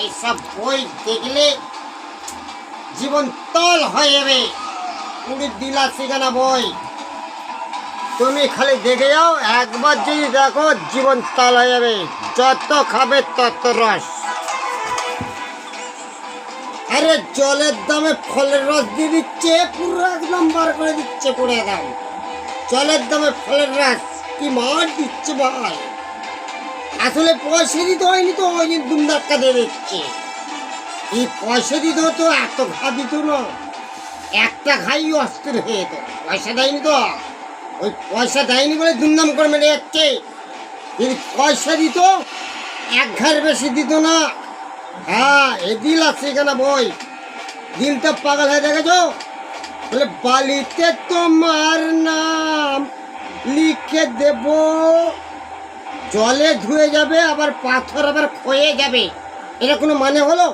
এইসব বই দেখলে জীবন তল হয়ে যাবে। কুড়ির দিলা ঠিকানা বই তুমি খালি দেখে যাও, একবার যদি দেখো জীবন তল হয়ে যাবে। যত খাবে তত রস। আরে জলের দামে ফলের রস দিয়ে দিচ্ছে, পুরো একদম বার করে দিচ্ছে পুরো একদম। জলের দামে ফলের রস কি মার দিচ্ছে ভাই। আসলে পয়সা দিতে হয়নি তো, ওই দুম ধাক্কা দিয়ে দিচ্ছে। এই পয়সা দিত তো এত ঘা দিত না, একটা ঘাই অস্থির হয়ে যেত। পয়সা দেয়নি তো, ওই পয়সা দেয়নি বলে দুমদাম করে মেরে যাচ্ছে। যদি পয়সা দিত এক ঘাড় বেশি দিত না। হ্যাঁ, এ দিল আছে এখানে বই, দিলটা পাগল হয়ে দেখেছো। বলে বালিতে তোমার নাম লিখে দেব, জলে ধুয়ে যাবে আবার পাথর আবার ক্ষয়ে যাবে। এটা কোনো মানে হলো?